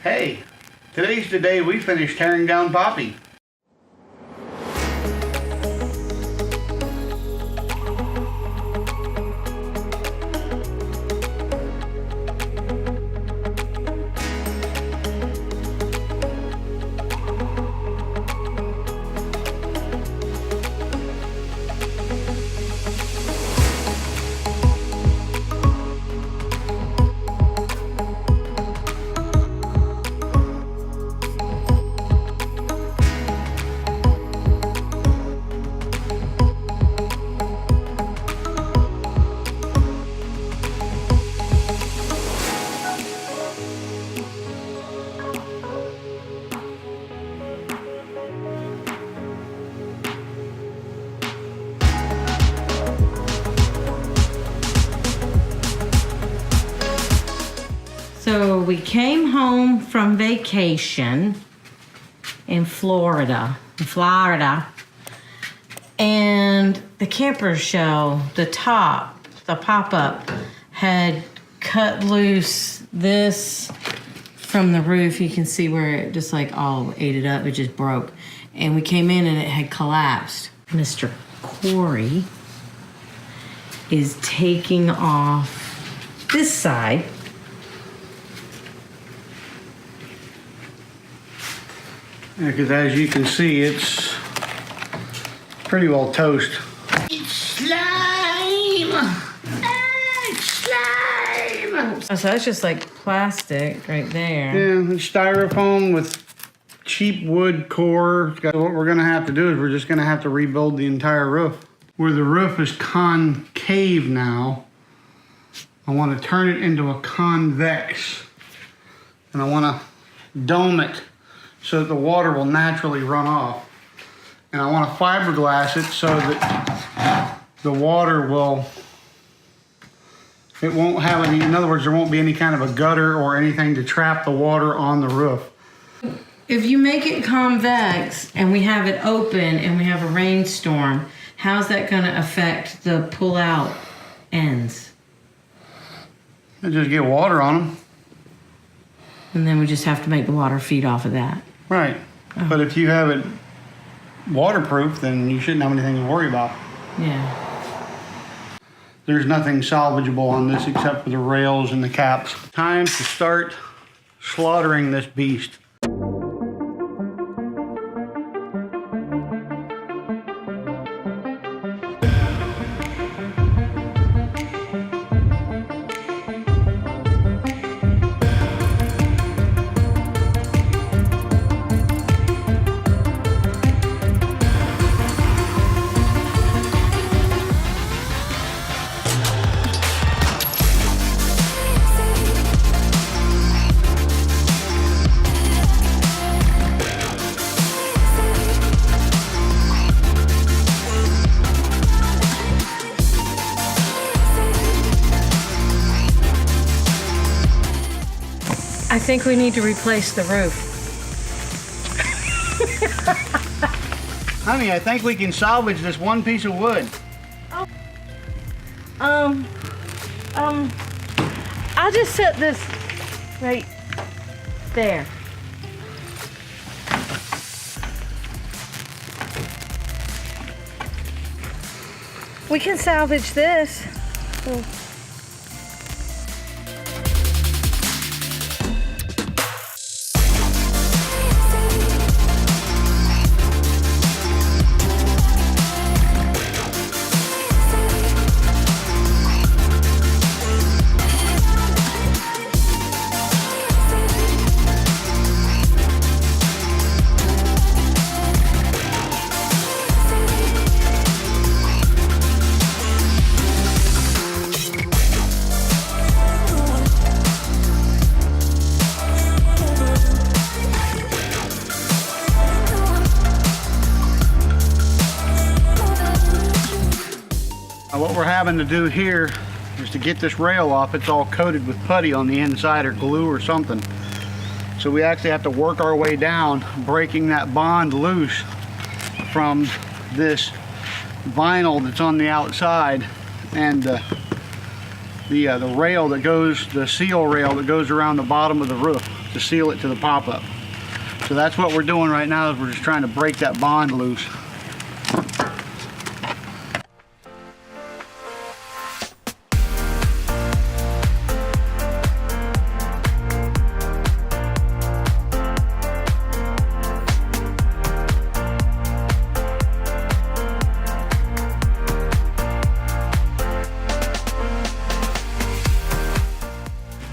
Hey, today's the day we finish tearing down Poppy. So we came home from vacation in Florida, and the camper shell, the top, the pop-up, had cut loose this from the roof. You can see where it just like all ate it up. It just broke. And we came in and it had collapsed. Mr. Corey is taking off this side. Because as you can see, it's pretty well toast. It's slime! It's slime! So that's just like plastic right there. Yeah, it's styrofoam with cheap wood core. What we're gonna have to do is we're just gonna have to rebuild the entire roof. Where the roof is concave now, I want to turn it into a convex. And I want to dome it so that the water will naturally run off. And I want to fiberglass it so that the water will, it won't have any, in other words, there won't be any kind of a gutter or anything to trap the water on the roof. If you make it convex and we have it open and we have a rainstorm, how's that going to affect the pull-out ends? And just get water on them. And then we just have to make the water feed off of that. Right. Oh. But if you have it waterproof, then you shouldn't have anything to worry about. Yeah. There's nothing salvageable on this except for the rails and the caps. Time to start slaughtering this beast. I think we need to replace the roof. Honey, I think we can salvage this one piece of wood. I'll just set this right there. We can salvage this. What we're having to do here is to get this rail off. It's all coated with putty on the inside or glue or something. So we actually have to work our way down, breaking that bond loose from this vinyl that's on the outside and the rail that goes, the seal rail that goes around the bottom of the roof. to seal it to the pop-up. So that's what we're doing right now, is we're just trying to break that bond loose.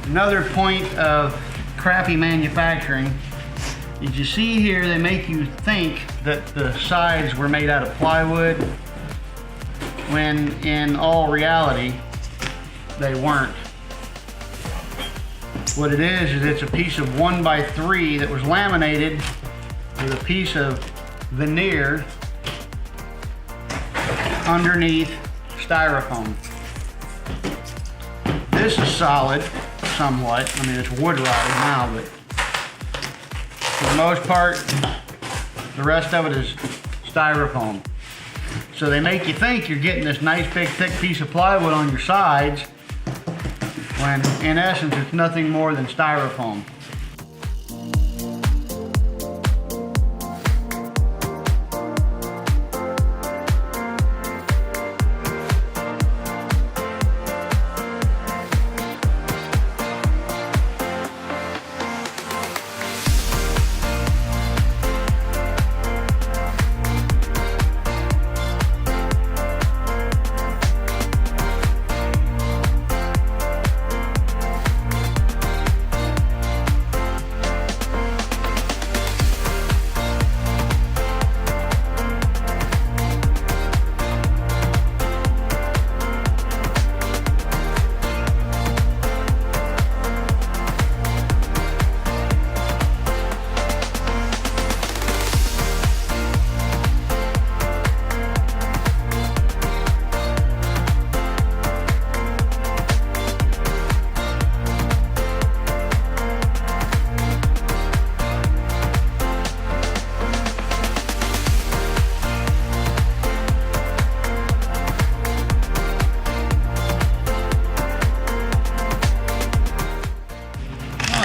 Another point of crappy manufacturing is, you see here, they make you think that the sides were made out of plywood, when in all reality they weren't. What it is it's a piece of 1x3 that was laminated with a piece of veneer underneath styrofoam. This is solid somewhat. I mean, it's wood rotted now, but for the most part, the rest of it is styrofoam. So they make you think you're getting this nice big thick piece of plywood on your sides, when in essence it's nothing more than styrofoam.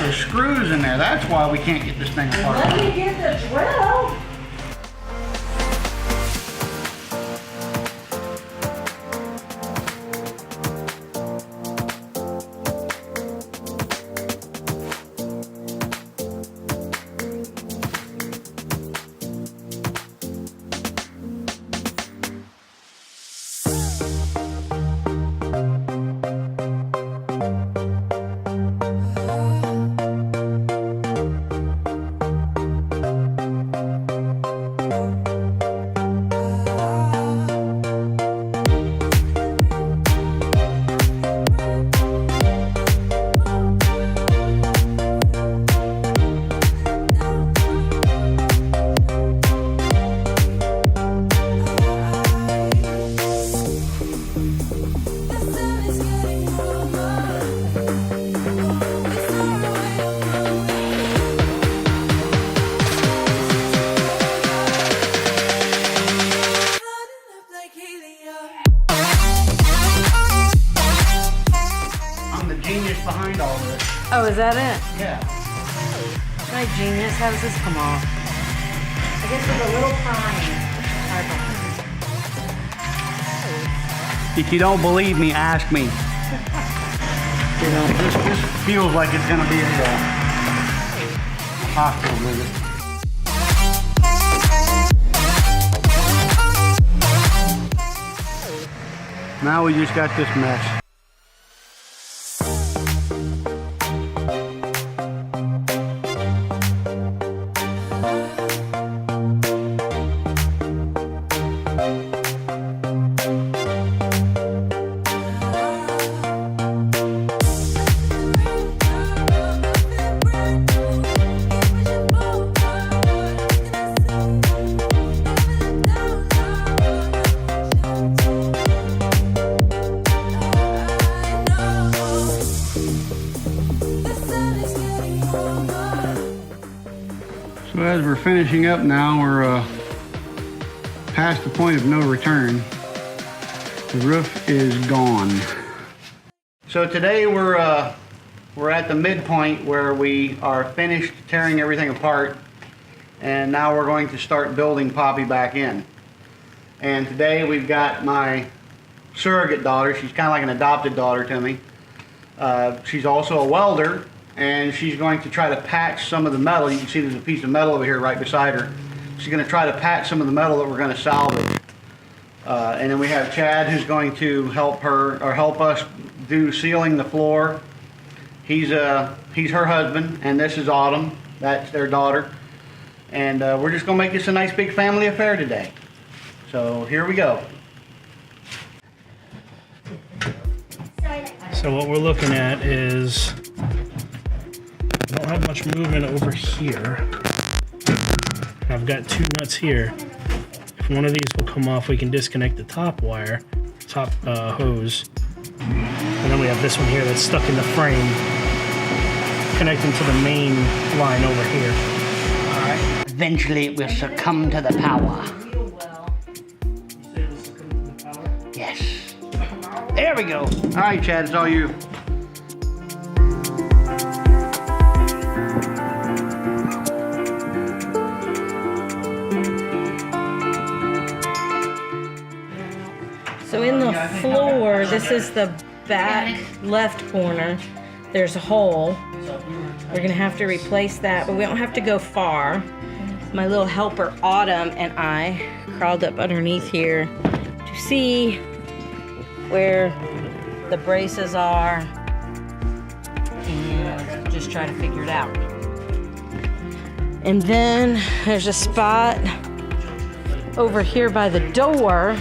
There's screws in there. That's why we can't get this thing apart. Let me get the drill. Behind all this. Oh, is that it? Yeah. My genius, how does this come off? I guess with a little prying. If you don't believe me, ask me. You know, this feels like it's gonna be a hospital visit. Now we just got this mess. So as we're finishing up now, we're past the point of no return. The roof is gone. So today we're we're at the midpoint where we are finished tearing everything apart, and now we're going to start building Poppy back in. And today we've got my surrogate daughter. She's kind of like an adopted daughter to me. She's also a welder, and she's going to try to patch some of the metal. You can see there's a piece of metal over here right beside her. She's going to try to patch some of the metal that we're going to salvage. And then we have Chad, who's going to help her, or help us do sealing the floor. He's her husband, and this is Autumn. That's their daughter. And we're just going to make this a nice big family affair today. So here we go. So what we're looking at is, I don't have much movement over here. I've got two nuts here. If one of these will come off, we can disconnect the top wire, top hose. And then we have this one here that's stuck in the frame, connecting to the main line over here. Alright. Eventually it will succumb to the power. Yes. There we go. Alright, Chad, it's all you. So in the floor, this is the back left corner. There's a hole. We're gonna have to replace that, but we don't have to go far. My little helper Autumn and I crawled up underneath here to see where the braces are and just try to figure it out. And then there's a spot over here by the door.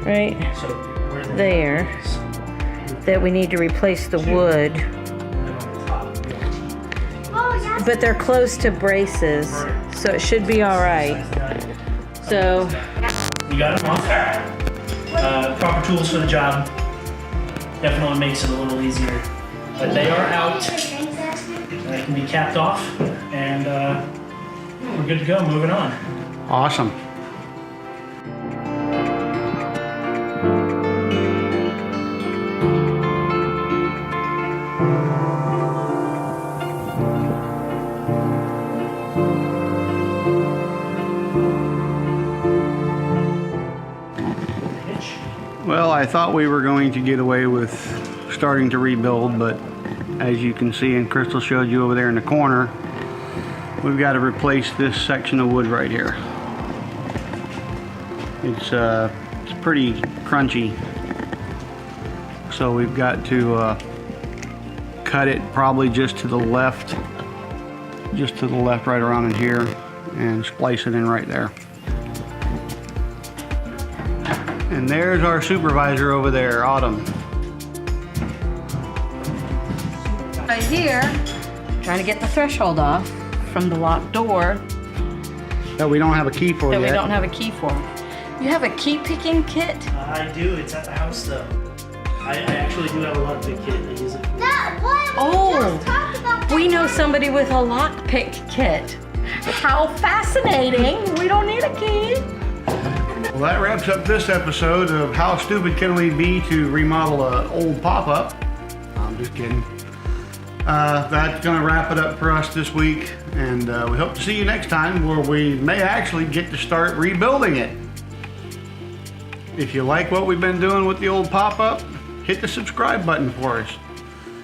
Right there, that we need to replace the wood. But they're close to braces, so it should be all right. So You got them off. Proper tools for the job. Definitely makes it a little easier. But they are out. They can be capped off, and we're good to go. Moving on. Awesome. Well, I thought we were going to get away with starting to rebuild, but as you can see, and Crystal showed you over there in the corner, we've got to replace this section of wood right here. It's pretty crunchy, so we've got to cut it probably just to the left right around in here, and splice it in right there. And there's our supervisor over there, Autumn. right here, trying to get the threshold off from the locked door That we don't have a key for that yet. we don't have a key for. You have a key picking kit? I do. It's at the house though. I actually do have a lockpick kit. I use it. Oh, we know somebody with a lockpick kit. How fascinating! We don't need a key. Well, that wraps up this episode of How Stupid Can We Be to Remodel an Old Pop-Up. I'm just kidding. That's going to wrap it up for us this week, and we hope to see you next time where we may actually get to start rebuilding it. If you like what we've been doing with the old Pop-Up, hit the subscribe button for us.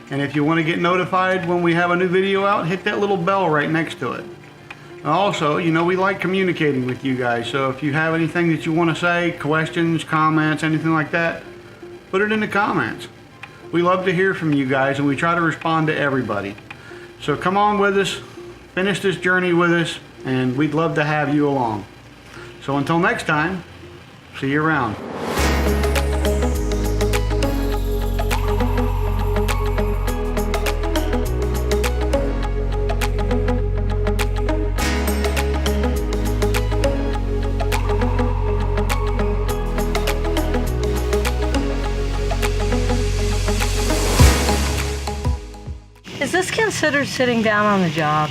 And if you want to get notified when we have a new video out, hit that little bell right next to it. Also, you know, we like communicating with you guys, so if you have anything that you want to say, questions, comments, anything like that, put it in the comments. We love to hear from you guys, and we try to respond to everybody. So come on with us, finish this journey with us, and we'd love to have you along. So until next time, see you around. Is this considered sitting down on the job?